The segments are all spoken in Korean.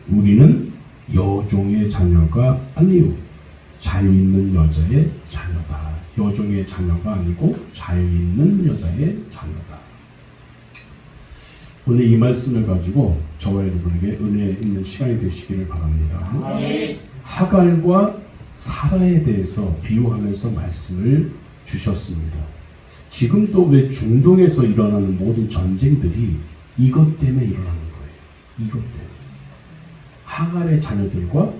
우리는 여종의 자녀가 아니요 자유 있는 여자의 자녀다. 여종의 자녀가 아니고 자유 있는 여자의 자녀다. 오늘 이 말씀을 가지고 저와 여러분에게 은혜 있는 시간이 되시기를 바랍니다. 하갈과 사라에 대해서 비유하면서 말씀을 주셨습니다. 지금도 왜 중동에서 일어나는 모든 전쟁들이 이것 때문에 일어나는 거예요. 이것 때문에. 하갈의 자녀들과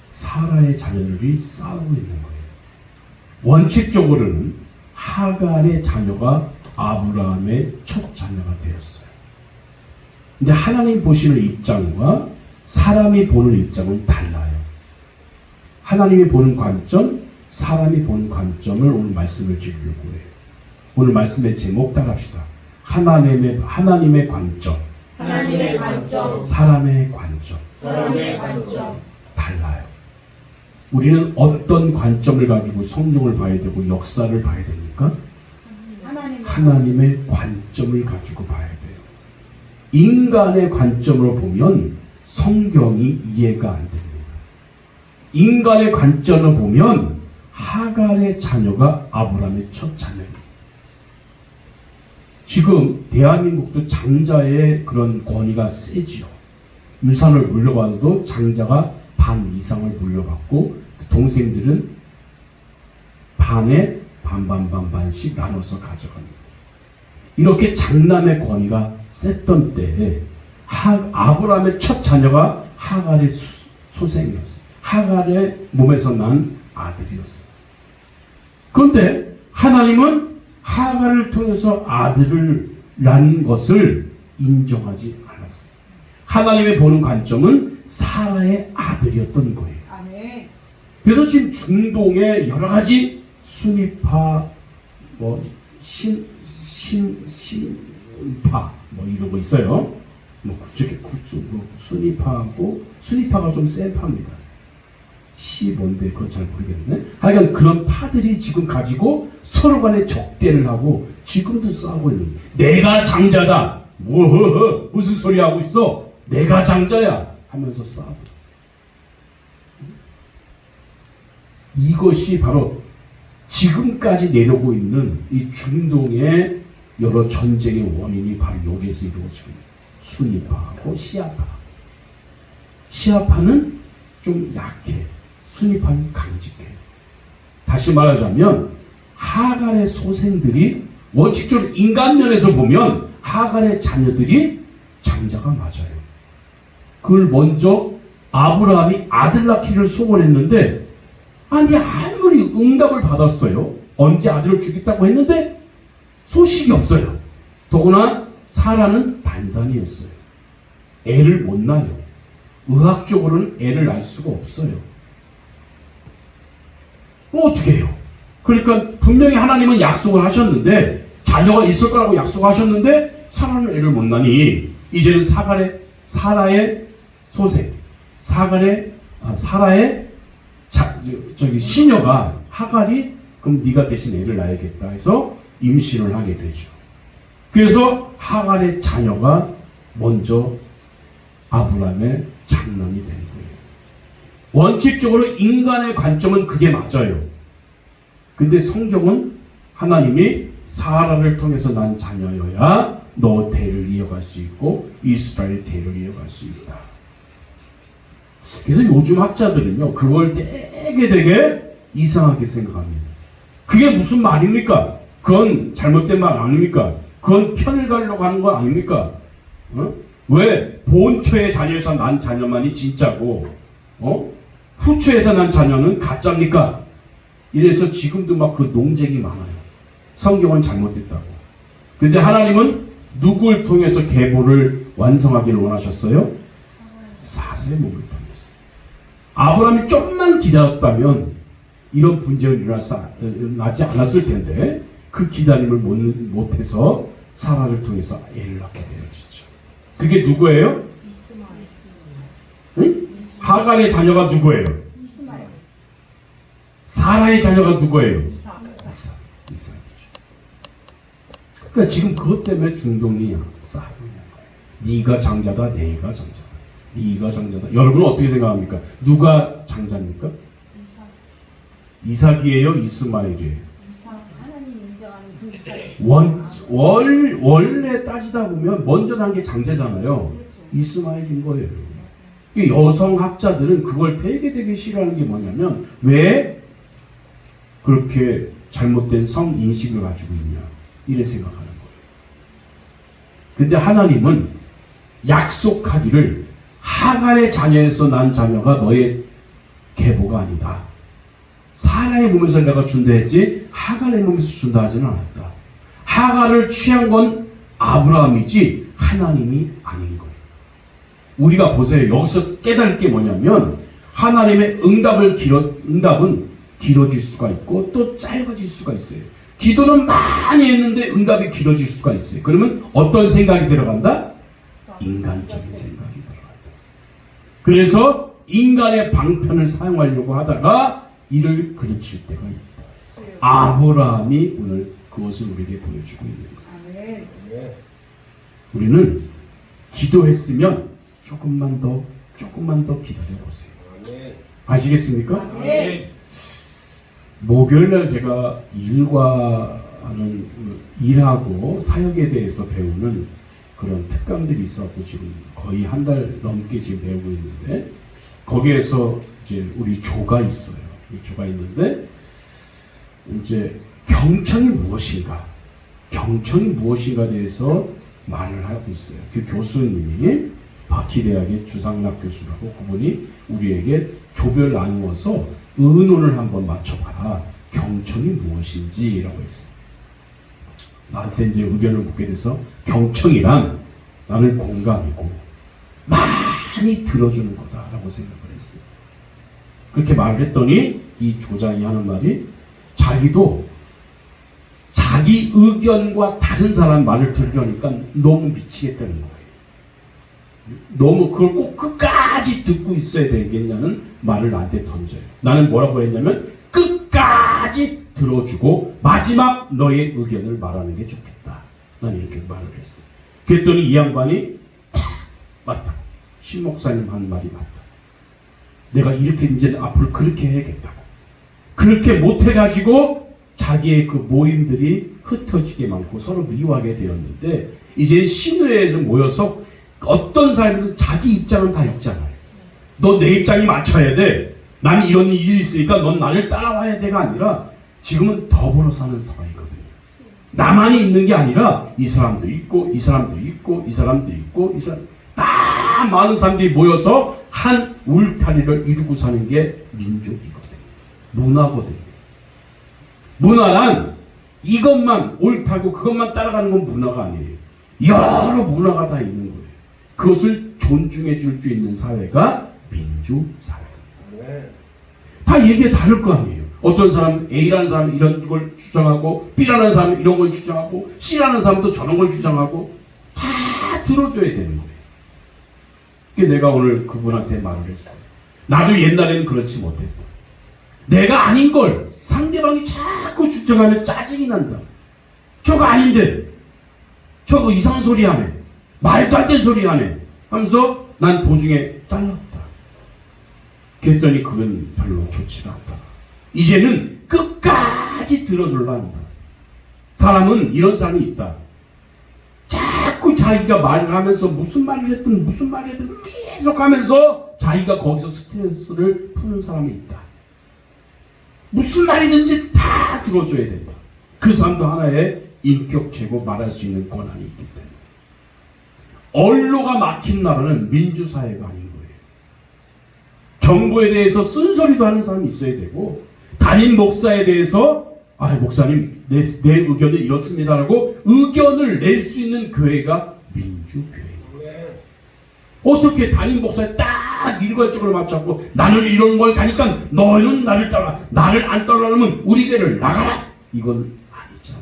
사라의 자녀들이 싸우고 있는 거예요. 원칙적으로는 하갈의 자녀가 아브라함의 첫 자녀가 되었어요. 근데 하나님 보시는 입장과 사람이 보는 입장은 달라요. 하나님이 보는 관점, 사람이 보는 관점을 오늘 말씀을 드리려고 해요. 오늘 말씀의 제목 따라합시다. 하나님의 관점, 하나님의 관점, 사람의 관점, 사람의 관점 달라요. 우리는 어떤 관점을 가지고 성경을 봐야 되고 역사를 봐야 됩니까? 하나님의 관점을 가지고 봐야 돼요. 인간의 관점으로 보면 성경이 이해가 안 됩니다. 인간의 관점으로 보면 하갈의 자녀가 아브라함의 첫 자녀입니다. 지금 대한민국도 장자의 그런 권위가 세지요. 유산을 물려받아도 장자가 반 이상을 물려받고 동생들은 반에 반씩 나눠서 가져갑니다. 이렇게 장남의 권위가 셌던 때에 아브라함의 첫 자녀가 하갈의 소생이었어요. 하갈의 몸에서 난 아들이었어요. 그런데 하나님은 하갈을 통해서 아들을 낳은 것을 인정하지 않았어요. 하나님의 보는 관점은 사라의 아들이었던 거예요. 아멘. 그래서 지금 중동의 여러 가지 수니파, 신파 이런 거 있어요. 수니파하고 수니파가 좀 센 파입니다. 뭔데 그거 잘 모르겠네. 하여간 그런 파들이 지금 가지고 서로 간에 적대를 하고 지금도 싸우고 있는 거예요. 내가 장자다. 무슨 소리 하고 있어? 내가 장자야 하면서 싸우고. 이것이 바로 지금까지 내려오고 있는 이 중동의 여러 전쟁의 원인이 바로 여기에서 이루어지고 있는 수니파하고 시아파. 시아파는 좀 약해. 수니파는 강직해. 다시 말하자면 하갈의 소생들이 원칙적으로 인간 면에서 보면 하갈의 자녀들이 장자가 맞아요. 그걸 먼저 아브라함이 아들 낳기를 소원했는데 아니 아무리 응답을 받았어요. 언제 아들을 주겠다고 했는데 소식이 없어요. 더구나 사라는 단산이었어요. 애를 못 낳아요. 의학적으로는 애를 낳을 수가 없어요. 어떻게 해요? 그러니까 분명히 하나님은 약속을 하셨는데 자녀가 있을 거라고 약속하셨는데 사라는 애를 못 낳으니 이제는 사라의 소생, 사라의 시녀가 하갈이 그럼 네가 대신 애를 낳아야겠다 해서 임신을 하게 되죠. 그래서 하갈의 자녀가 먼저 아브라함의 장남이 된 거예요. 원칙적으로 인간의 관점은 그게 맞아요. 근데 성경은 하나님이 사라를 통해서 난 자녀여야 너 대를 이어갈 수 있고 이스라엘 대를 이어갈 수 있다. 그래서 요즘 학자들은요 그걸 되게 이상하게 생각합니다. 그게 무슨 말입니까? 그건 잘못된 말 아닙니까? 그건 편을 가려고 하는 거 아닙니까? 왜 본처의 자녀에서 난 자녀만이 진짜고 후처에서 난 자녀는 가짜입니까? 이래서 지금도 막 그 논쟁이 많아요. 성경은 잘못됐다고. 근데 하나님은 누구를 통해서 계보를 완성하기를 원하셨어요? 사라의 몸을 통해서. 아브라함이 좀만 기다렸다면 이런 분쟁이 나지 않았을 텐데 그 기다림을 못해서 사라를 통해서 애를 낳게 되어지죠. 그게 누구예요? 응? 하갈의 자녀가 누구예요? 사라의 자녀가 누구예요? 이삭이죠. 그러니까 지금 그것 때문에 중동이 싸우고 있는 거예요. 네가 장자다, 내가 장자다. 네가 장자다. 여러분은 어떻게 생각합니까? 누가 장자입니까? 이삭이에요? 이스마엘이에요? 하나님 인정하는 그 이삭. 원래 따지다 보면 먼저 난 게 장자잖아요. 이스마엘인 거예요. 이 여성학자들은 그걸 되게 싫어하는 게 뭐냐면 왜 그렇게 잘못된 성인식을 가지고 있냐 이래 생각하는 거예요. 근데 하나님은 약속하기를 하갈의 자녀에서 난 자녀가 너의 계보가 아니다. 사라의 몸에서 내가 준다 했지 하갈의 몸에서 준다 하지는 않았다. 하갈을 취한 건 아브라함이지 하나님이 아닌 거예요. 우리가 보세요. 여기서 깨달을 게 뭐냐면 하나님의 응답은 길어질 수가 있고 또 짧아질 수가 있어요. 기도는 많이 했는데 응답이 길어질 수가 있어요. 그러면 어떤 생각이 들어간다? 인간적인 생각이 들어간다. 그래서 인간의 방편을 사용하려고 하다가 이를 그르칠 때가 있다. 아브라함이 오늘 그것을 우리에게 보여주고 있는 거예요. 우리는 기도했으면 조금만 더 기다려 보세요. 아시겠습니까? 목요일날 제가 일하고 사역에 대해서 배우는 그런 특강들이 있어갖고 지금 거의 한 달 넘게 지금 배우고 있는데 거기에서 이제 우리 조가 있어요. 이 조가 있는데 이제 경청이 무엇인가에 대해서 말을 하고 있어요. 그 교수님이 바키대학의 주상락 교수라고 그분이 우리에게 조별 나누어서 의논을 한번 맞춰봐라. 경청이 무엇인지라고 했어요. 나한테 이제 의견을 묻게 돼서 경청이란 나는 공감이고 많이 들어주는 거다라고 생각을 했어요. 그렇게 말을 했더니 이 조장이 하는 말이 자기도 자기 의견과 다른 사람 말을 들으려니까 너무 미치겠다는 거예요. 너무 그걸 꼭 끝까지 듣고 있어야 되겠냐는 말을 나한테 던져요. 나는 뭐라고 했냐면 끝까지 들어주고 마지막 너의 의견을 말하는 게 좋겠다. 난 이렇게 말을 했어. 그랬더니 이 양반이 맞다. 신 목사님 한 말이 맞다. 내가 이렇게 이제 앞으로 그렇게 해야겠다고. 그렇게 못해가지고 자기의 그 모임들이 흩어지게 많고 서로 미워하게 되었는데 이제 신회에서 모여서 어떤 사람들은 자기 입장은 다 있잖아요. 너 내 입장이 맞춰야 돼. 난 이런 일이 있으니까 넌 나를 따라와야 돼가 아니라 지금은 더불어 사는 사회거든요. 나만이 있는 게 아니라 이 사람도 있고 이 사람도 있고 이 사람도 있고 이 사람 다 많은 사람들이 모여서 한 울타리를 이루고 사는 게 민족이거든요. 문화거든요. 문화란 이것만 옳다고 그것만 따라가는 건 문화가 아니에요. 여러 문화가 다 있는 거예요. 그것을 존중해 줄 수 있는 사회가 민주사회입니다. 다 얘기가 다를 거 아니에요. 어떤 사람은 A라는 사람은 이런 걸 주장하고 B라는 사람은 이런 걸 주장하고 C라는 사람도 저런 걸 주장하고 다 들어줘야 되는 거예요. 그게 내가 오늘 그분한테 말을 했어요. 나도 옛날에는 그렇지 못했다. 내가 아닌 걸 상대방이 자꾸 주장하면 짜증이 난다. 저거 아닌데 저거 이상한 소리 하네. 말도 안 되는 소리 하네. 하면서 난 도중에 잘랐다. 그랬더니 그건 별로 좋지가 않다. 이제는 끝까지 들어줄라 한다. 사람은 이런 사람이 있다. 자꾸 자기가 말을 하면서 무슨 말을 했든 계속 하면서 자기가 거기서 스트레스를 푸는 사람이 있다. 무슨 말이든지 다 들어줘야 된다. 그 사람도 하나의 인격체고 말할 수 있는 권한이 있기 때문에. 언로가 막힌 나라는 민주사회가 아닌 거예요. 정부에 대해서 쓴소리도 하는 사람이 있어야 되고 담임 목사에 대해서 목사님 내 의견은 이렇습니다라고 의견을 낼 수 있는 교회가 민주교회입니다. 어떻게 담임 목사에 딱 일괄적으로 맞춰고 나는 이런 걸 가니까 너는 나를 따라 나를 안 따르면 우리 교회를 나가라. 이건 아니죠.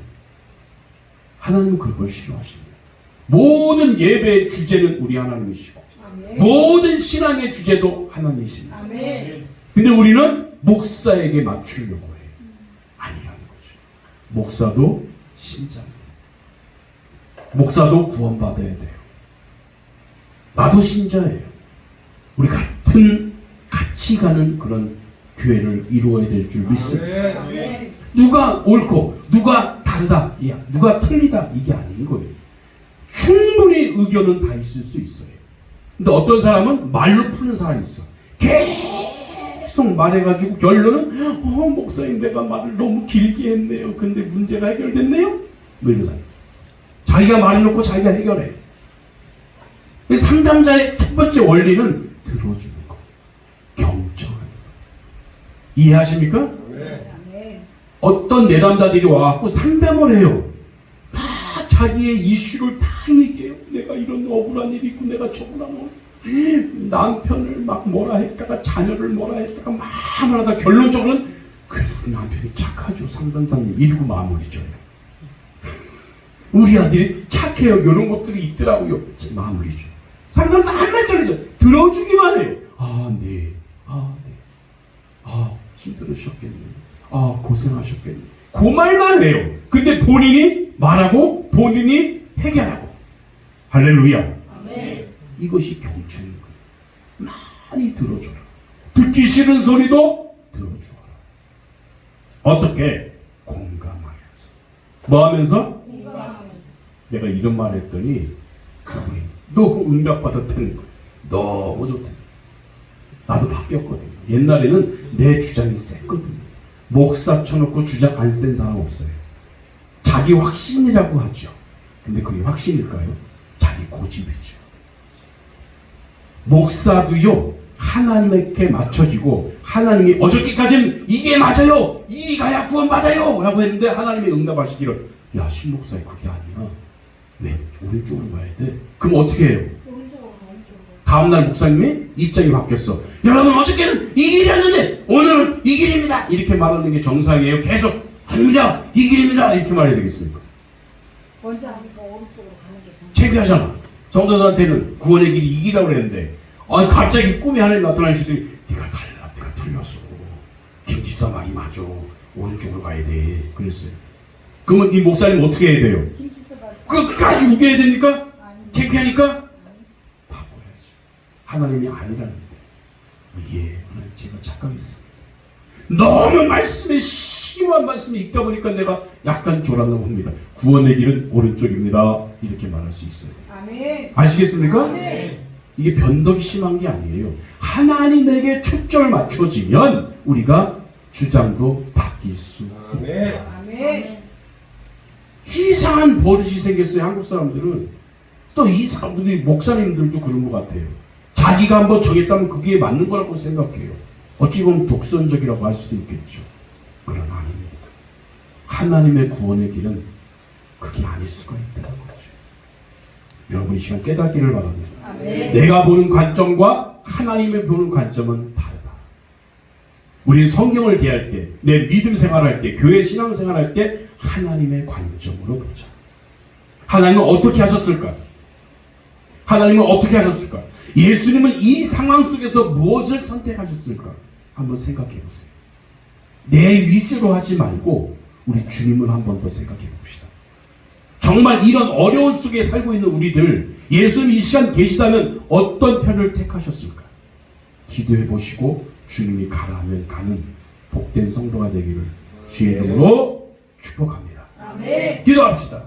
하나님은 그걸 싫어하십니다. 모든 예배의 주제는 우리 하나님이시고 아멘. 모든 신앙의 주제도 하나님이십니다. 아멘. 근데 우리는 목사에게 맞추려고 해요. 아니라는 거죠. 목사도 신자입니다. 목사도 구원받아야 돼요. 나도 신자예요. 우리 같이 가는 그런 교회를 이루어야 될 줄 믿습니다. 아멘. 누가 옳고 누가 다르다, 누가 틀리다 이게 아닌 거예요. 충분히 의견은 다 있을 수 있어요. 근데 어떤 사람은 말로 푸는 사람이 있어. 계속 말해가지고 결론은 목사님 내가 말을 너무 길게 했네요. 근데 문제가 해결됐네요? 뭐 이런 사람이 있어. 자기가 말해놓고 자기가 해결해. 상담자의 첫 번째 원리는 들어주는 거, 경청하는 거. 이해하십니까? 아멘. 어떤 내담자들이 와갖고 상담을 해요. 다 자기의 이슈를 다 얘기해요. 내가 이런 억울한 일이 있고 내가 저거랑 남편을 막 뭐라 했다가 자녀를 뭐라 했다가 막 말하다 결론적으로는 그래도 우리 남편이 착하죠 상담사님 이러고 마무리 져요. 우리 아들이 착해요. 이런 것들이 있더라고요. 마무리 줘. 상담사 한 말도 안 해서 들어주기만 해요. 네. 힘들으셨겠네요. 고생하셨겠네요. 그 말만 해요. 근데 본인이 말하고 본인이 해결하고. 할렐루야. 아멘. 이것이 경청인 거예요. 많이 들어줘라. 듣기 싫은 소리도 들어주어라. 어떻게? 공감하면서. 뭐 하면서? 공감하면서. 내가 이런 말 했더니 그분이 너무 응답받았다는 거예요. 너무 좋다는 거예요. 나도 바뀌었거든요. 옛날에는 내 주장이 셌거든요. 목사 쳐놓고 주장 안 센 사람 없어요. 자기 확신이라고 하죠. 근데 그게 확신일까요? 자기 고집이죠. 목사도요 하나님께 맞춰지고 하나님이 어저께까지는 이게 맞아요 이리 가야 구원받아요 라고 했는데 하나님이 응답하시기를 야 신목사님 그게 아니야 네 오른쪽으로 가야 돼. 그럼 어떻게 해요? 오른쪽으로. 다음날 목사님이 입장이 바뀌었어. 여러분 어저께는 이 길이었는데 오늘은 이 길입니다 이렇게 말하는 게 정상이에요? 계속 아닙니다 이 길입니다 이렇게 말해야 되겠습니까? 먼저 하니까 오른쪽으로 가는 게 정상. 창피하잖아. 성도들한테는 구원의 길이 이 길이라고 그랬는데 갑자기 꿈에 하나님 나타나시더니 네가 달라 네가 틀렸어 김집사 말이 맞아 오른쪽으로 가야 돼 그랬어요. 그러면 이 목사님 어떻게 해야 돼요? 김치스가 끝까지 우겨야 됩니까? 아니. 창피하니까? 바꿔야죠. 하나님이 아니라는데 하나님 제가 착각했습니다. 너무 말씀에 심한 말씀이 있다 보니까 내가 약간 졸았나 봅니다. 구원의 길은 오른쪽입니다 이렇게 말할 수 있어요. 아멘. 아시겠습니까? 아멘. 이게 변덕이 심한 게 아니에요. 하나님에게 초점을 맞춰지면 우리가 주장도 바뀔 수 있다. 아멘. 이상한 버릇이 생겼어요. 한국 사람들은. 또 이상한 우리 목사님들도 그런 것 같아요. 자기가 한번 정했다면 그게 맞는 거라고 생각해요. 어찌 보면 독선적이라고 할 수도 있겠죠. 그러나 아닙니다. 하나님의 구원의 길은 그게 아닐 수가 있다는 거죠. 여러분 이 시간 깨닫기를 바랍니다. 아멘. 내가 보는 관점과 하나님의 보는 관점은 다르다. 우리 성경을 대할 때, 내 믿음 생활할 때, 교회 신앙 생활할 때 하나님의 관점으로 보자. 하나님은 어떻게 하셨을까? 하나님은 어떻게 하셨을까? 예수님은 이 상황 속에서 무엇을 선택하셨을까? 한번 생각해 보세요. 내 위주로 하지 말고 우리 주님을 한 번 더 생각해 봅시다. 정말 이런 어려운 속에 살고 있는 우리들 예수님 이 시간 계시다면 어떤 편을 택하셨을까? 기도해 보시고 주님이 가라 하면 가는 복된 성도가 되기를 주의 이름으로 축복합니다. 아멘. 기도합시다.